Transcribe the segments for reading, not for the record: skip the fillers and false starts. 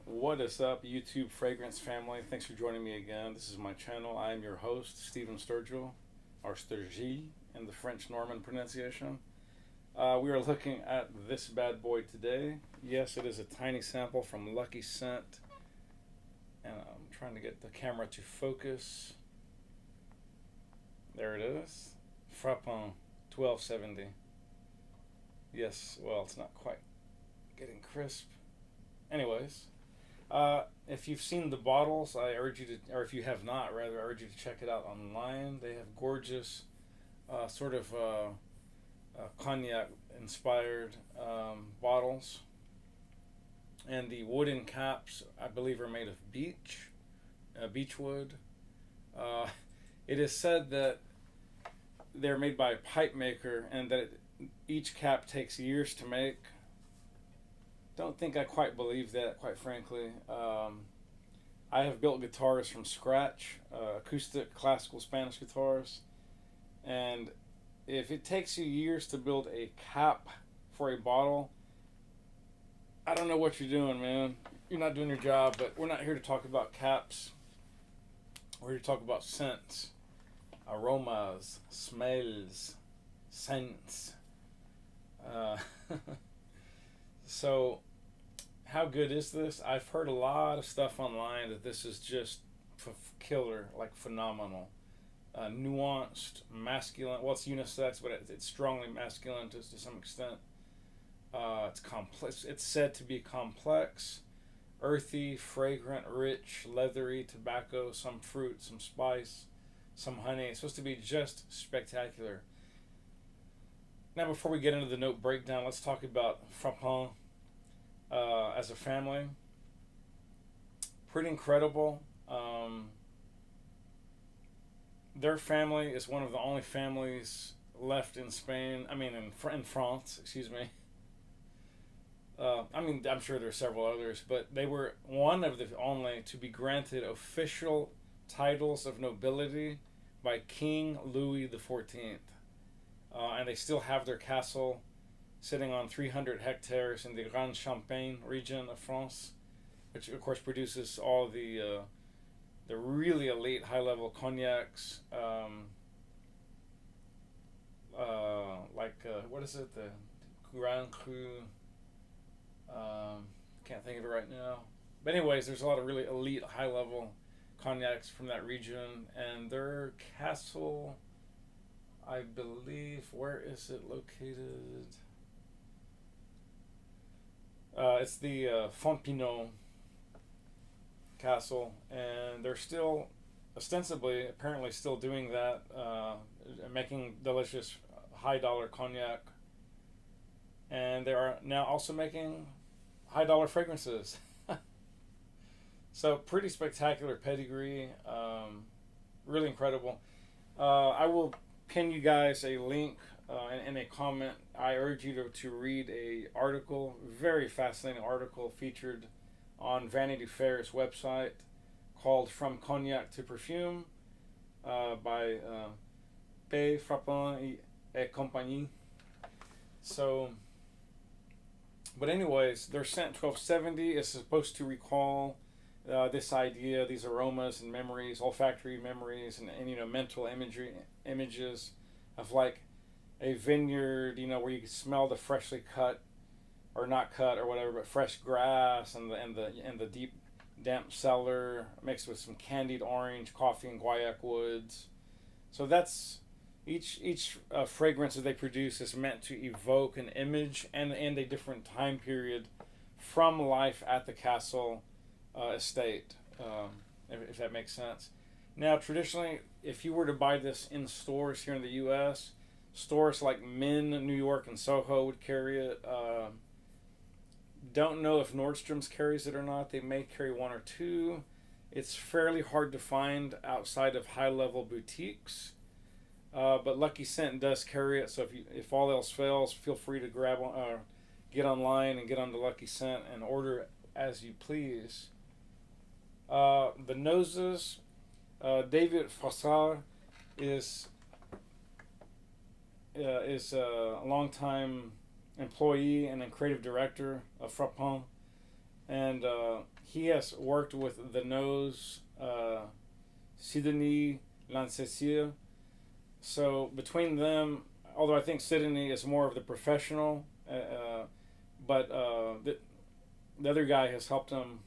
What is up, YouTube fragrance family? Thanks for joining me again. This is my channel. I am your host, Stephen Sturgill, or Sturgy in the French Norman pronunciation. We are looking at this bad boy today. Yes, it is a tiny sample from Lucky Scent, and I'm trying to get the camera to focus. There it is. Frapin 1270. Yes, well, it's not quite getting crisp. Anyways, if you've seen the bottles, I urge you to, or if you have not, rather, I urge you to check it out online. They have gorgeous, cognac inspired bottles. And the wooden caps, I believe, are made of beechwood. Uh, it is said that they're made by a pipe maker and that each cap takes years to make. Don't think I quite believe that, quite frankly. I have built guitars from scratch, acoustic, classical Spanish guitars, and if it takes you years to build a cap for a bottle, I don't know what you're doing, man. You're not doing your job, but we're not here to talk about caps. We're here to talk about scents, aromas, smells, scents. Uh, so, how good is this? I've heard a lot of stuff online that this is just killer, like phenomenal. Nuanced, masculine. Well, it's unisex, but it's strongly masculine to some extent. It's complex. It's said to be complex, earthy, fragrant, rich, leathery, tobacco, some fruit, some spice, some honey. It's supposed to be just spectacular. Now, before we get into the note breakdown, let's talk about Frapin as a family. Pretty incredible. Their family is one of the only families left in Spain. I mean, in France, excuse me. I'm sure there are several others, but they were one of the only to be granted official titles of nobility by King Louis XIV. And they still have their castle sitting on 300 hectares in the Grand Champagne region of France, which of course produces all the really elite high-level cognacs, what is it, the Grand Cru? Can't think of it right now. But anyways, there's a lot of really elite high-level cognacs from that region, and their castle, I believe, where is it located? It's the Fontpinot Castle, and they're still, ostensibly, apparently still doing that, making delicious high-dollar cognac, and they are now also making high-dollar fragrances. So pretty spectacular pedigree, really incredible. I will pin you guys a link in a comment. I urge you to read a article, very fascinating article featured on Vanity Fair's website called "From Cognac to Perfume" by P. Frapin et compagnie. So, but anyways, their scent 1270 is supposed to recall this idea, these aromas and memories, olfactory memories, and mental images of like a vineyard, where you can smell the freshly cut or not cut or whatever, but fresh grass and the deep damp cellar mixed with some candied orange, coffee, and guaiac woods. So that's each fragrance that they produce is meant to evoke an image and a different time period from life at the castle estate, if that makes sense. Now, traditionally, if you were to buy this in stores here in the U.S., stores like Min, New York, and Soho would carry it. Don't know if Nordstrom's carries it or not. They may carry one or two. It's fairly hard to find outside of high-level boutiques. But Lucky Scent does carry it, so if all else fails, feel free to get online and get on the Lucky Scent and order it as you please. The noses, David Fossard is a longtime employee and a creative director of Frapin, and he has worked with the Nose, Sidonie, Lancesier. So between them, although I think Sidonie is more of the professional, but the other guy has helped him.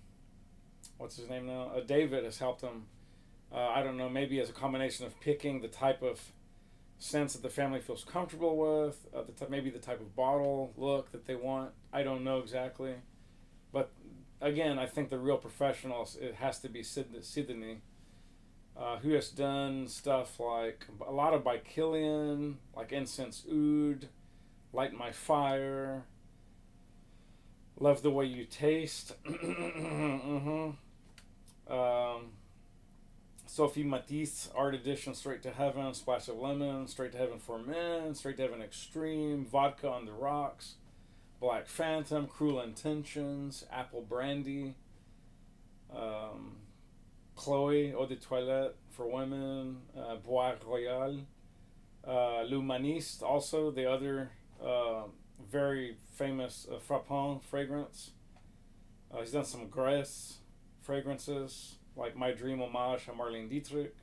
What's his name now? David has helped him. I don't know, maybe as a combination of picking the type of scents that the family feels comfortable with, maybe the type of bottle look that they want. I don't know exactly, but again, I think the real professionals, it has to be Sidonie, who has done stuff like a lot of by Killian, like Incense Oud, Light My Fire, Love the Way You Taste. Mm-hmm. Sophie Matisse Art Edition, Straight to Heaven, Splash of Lemon, Straight to Heaven for Men, Straight to Heaven Extreme, Vodka on the Rocks, Black Phantom, Cruel Intentions, Apple Brandy, Chloe Eau de Toilette for women, Bois Royal, L'Humaniste, also the other very famous Frapin fragrance. He's done some Grèce fragrances, like My Dream Homage à Marlene Dietrich,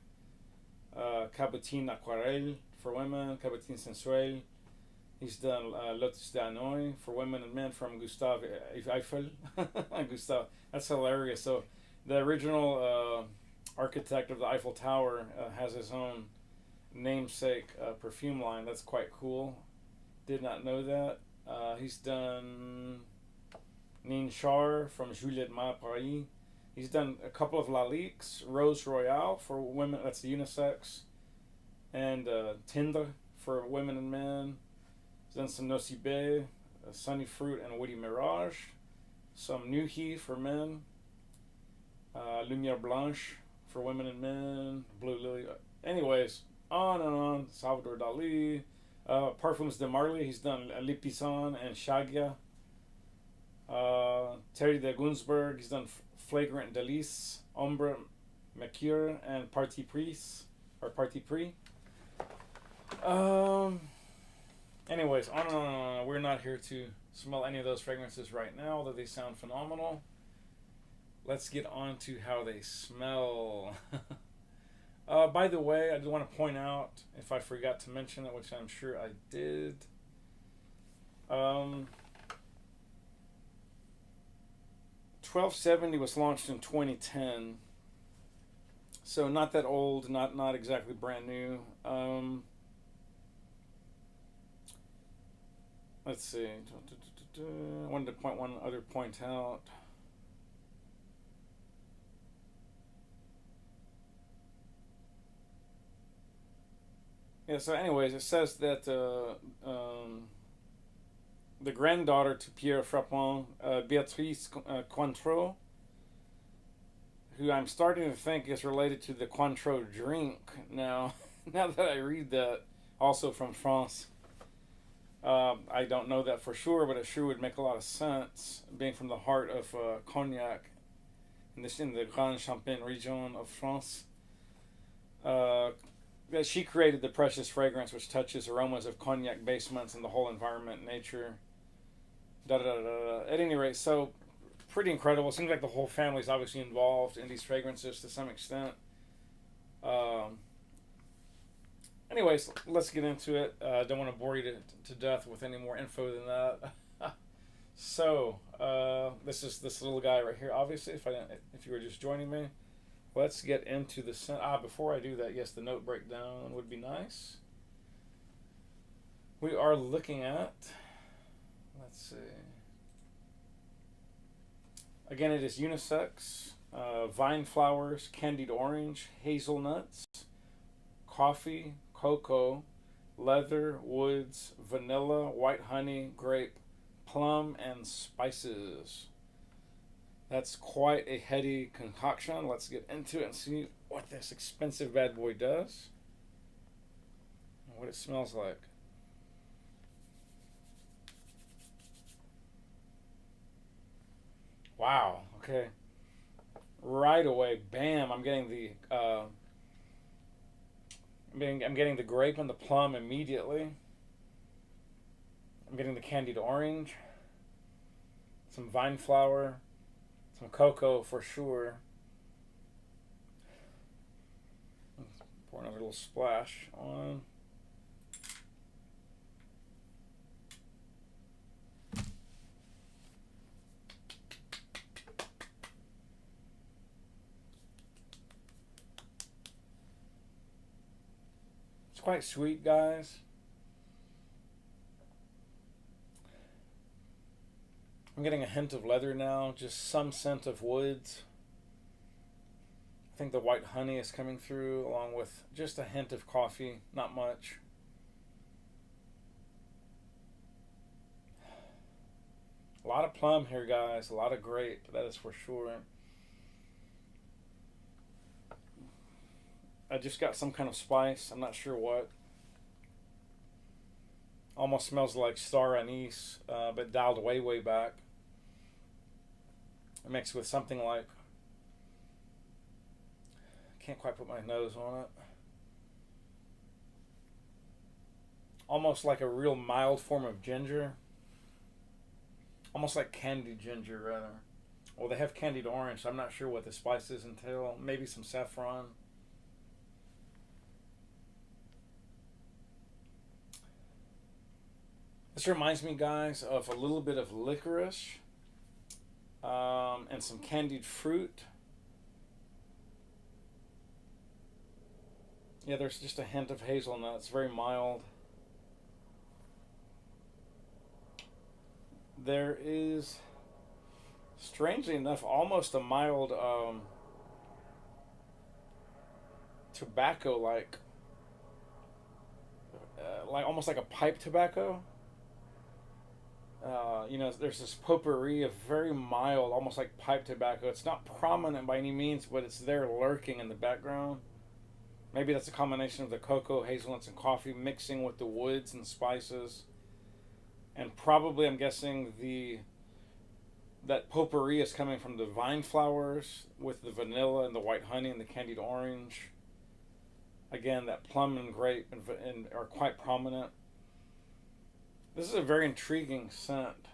Cabotine Aquarelle for women, Cabotine Sensuelle. He's done Lotus d'Hanoi for women and men from Gustave Eiffel. Gustave, that's hilarious. So the original architect of the Eiffel Tower has his own namesake perfume line. That's quite cool. Did not know that. He's done Nine Char from Juliette Ma Paris. He's done a couple of Laliques, Rose Royale for women, that's unisex, and Tinder for women and men. He's done some Nocibé, Sunny Fruit and Woody Mirage, some Nuhi for men, Lumière Blanche for women and men, Blue Lily. Anyways, on and on. Salvador Dali, Parfums de Marly. He's done Lipisan and Shagia. Terry de Gunsberg. He's done Flagrant Delice, Ombre Mercure, and Parti Pris or Parti Pris. Anyways, on and on and on. We're not here to smell any of those fragrances right now, although they sound phenomenal. Let's get on to how they smell. By the way, I do want to point out, if I forgot to mention it, which I'm sure I did, 1270 was launched in 2010, so not that old, not exactly brand new. Let's see. I wanted to point one other point out. Yeah, so anyways, it says that the granddaughter to Pierre Frapin, Beatrice Cointreau, who I'm starting to think is related to the Cointreau drink now, now that I read that, also from France. I don't know that for sure, but it sure would make a lot of sense, being from the heart of cognac in the Grand Champagne region of France. She created the precious fragrance which touches aromas of cognac basements and the whole environment, nature. At any rate, so pretty incredible. It seems like the whole family is obviously involved in these fragrances to some extent. Anyways, let's get into it. I don't want to bore you to death with any more info than that. So, this is this little guy right here. Obviously, if you were just joining me, let's get into the scent. Before I do that, yes, the note breakdown would be nice. We are looking at, let's see. Again, it is unisex. Vine flowers, candied orange, hazelnuts, coffee, cocoa, leather, woods, vanilla, white honey, grape, plum, and spices. That's quite a heady concoction. Let's get into it and see what this expensive bad boy does. And what it smells like. Wow, okay. Right away, bam, I'm getting the I'm getting the grape and the plum immediately. I'm getting the candied orange, some vine flower, Some cocoa for sure. Pour another little splash on. It's quite sweet, guys. I'm getting a hint of leather now, just some scent of woods. I think the white honey is coming through along with just a hint of coffee, not much. A lot of plum here, guys, a lot of grape, that is for sure. I just got some kind of spice, I'm not sure what. Almost smells like star anise, but dialed way, way back. Mixed with something like, can't quite put my nose on it, almost like a real mild form of ginger, almost like candied ginger rather. Well, they have candied orange, so I'm not sure what the spices entail. Maybe some saffron. This reminds me, guys, of a little bit of licorice and some candied fruit. Yeah, there's just a hint of hazelnut. It's very mild. There is, strangely enough, almost a mild tobacco like almost like a pipe tobacco. There's this potpourri of very mild, almost like pipe tobacco. It's not prominent by any means, but it's there lurking in the background. Maybe that's a combination of the cocoa, hazelnuts, and coffee mixing with the woods and spices. And probably, I'm guessing, that potpourri is coming from the vine flowers with the vanilla and the white honey and the candied orange. Again, that plum and grape and are quite prominent. This is a very intriguing scent.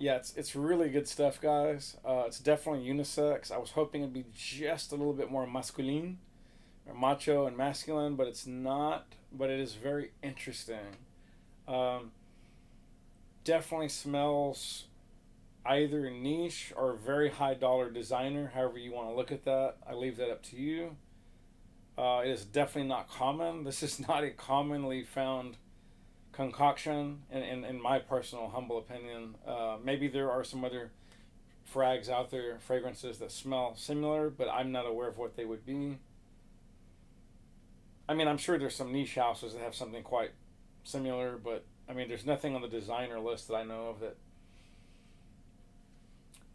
Yeah, it's really good stuff, guys. It's definitely unisex. I was hoping it'd be just a little bit more masculine, or macho and masculine, but it's not. But it is very interesting. Definitely smells either niche or very high dollar designer, however you want to look at that. I leave that up to you. It is definitely not common. This is not a commonly found concoction, in my personal humble opinion. Maybe there are some other frags out there, fragrances that smell similar, but I'm not aware of what they would be. I mean, I'm sure there's some niche houses that have something quite similar, but I mean, there's nothing on the designer list that I know of that.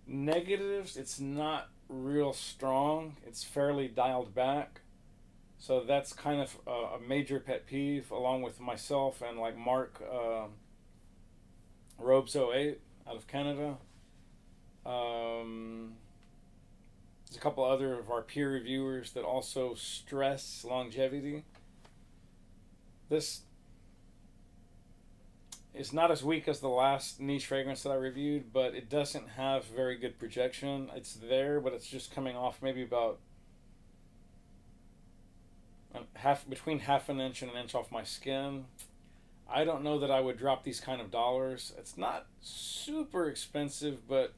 Negatives, it's not real strong. It's fairly dialed back. So that's kind of a major pet peeve, along with myself and like Mark Robes08 out of Canada. There's a couple other of our peer reviewers that also stress longevity. This is not as weak as the last niche fragrance that I reviewed, but it doesn't have very good projection. It's there, but it's just coming off maybe about between half an inch and an inch off my skin. I don't know that I would drop these kind of dollars. It's not super expensive, but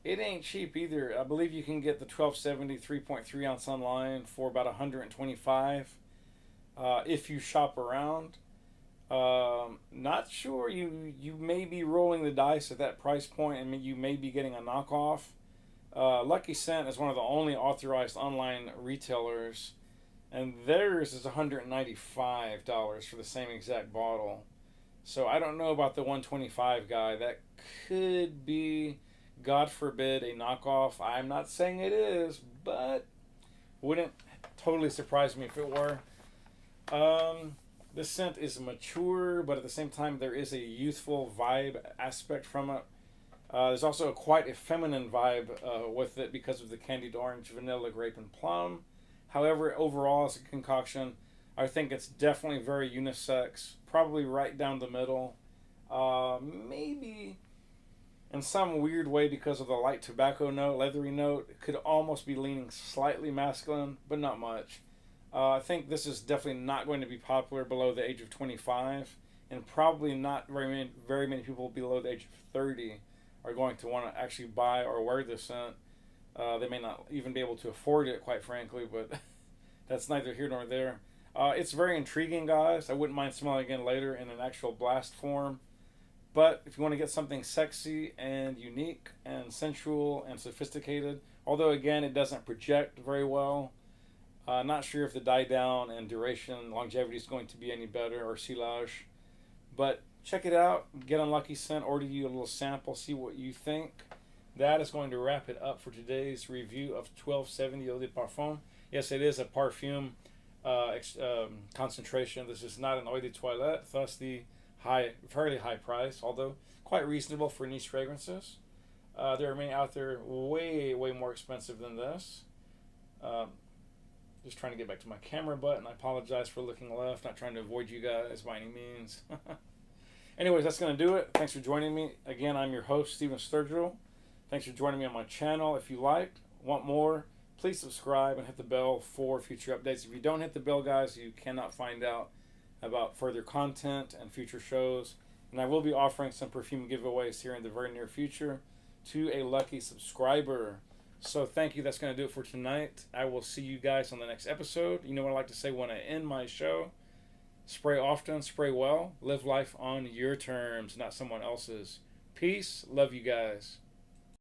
it ain't cheap either. I believe you can get the 1270 3.3 ounce online for about 125 if you shop around. Not sure, you may be rolling the dice at that price point, and you may be getting a knockoff. Lucky Scent is one of the only authorized online retailers, and theirs is $195 for the same exact bottle. So I don't know about the 125 guy. That could be, God forbid, a knockoff. I'm not saying it is, but wouldn't totally surprise me if it were. This scent is mature, but at the same time there is a youthful vibe aspect from it. There's also quite a feminine vibe with it because of the candied orange, vanilla, grape, and plum. However, overall as a concoction, I think it's definitely very unisex, probably right down the middle. Maybe in some weird way, because of the light tobacco note, leathery note, it could almost be leaning slightly masculine, but not much. I think this is definitely not going to be popular below the age of 25, and probably not very many people below the age of 30 are going to want to actually buy or wear this scent. They may not even be able to afford it, quite frankly, but that's neither here nor there. It's very intriguing, guys. I wouldn't mind smelling again later in an actual blast form. But if you want to get something sexy and unique and sensual and sophisticated, although again it doesn't project very well, not sure if the die down and duration, longevity is going to be any better, or silage. But check it out. Get Unlucky Scent. Order you a little sample. See what you think. That is going to wrap it up for today's review of 1270 Eau de Parfum. Yes, it is a perfume concentration. This is not an eau de toilette, thus the fairly high price, although quite reasonable for niche fragrances. There are many out there way more expensive than this. Just trying to get back to my camera button. I apologize for looking left. Not trying to avoid you guys by any means. Anyways, that's going to do it. Thanks for joining me. Again, I'm your host, Steven Sturgill. Thanks for joining me on my channel. If you liked, want more, please subscribe and hit the bell for future updates. If you don't hit the bell, guys, you cannot find out about further content and future shows. And I will be offering some perfume giveaways here in the very near future to a lucky subscriber. So thank you. That's going to do it for tonight. I will see you guys on the next episode. You know what I like to say when I end my show? Spray often, spray well, live life on your terms, not someone else's. Peace. Love you guys.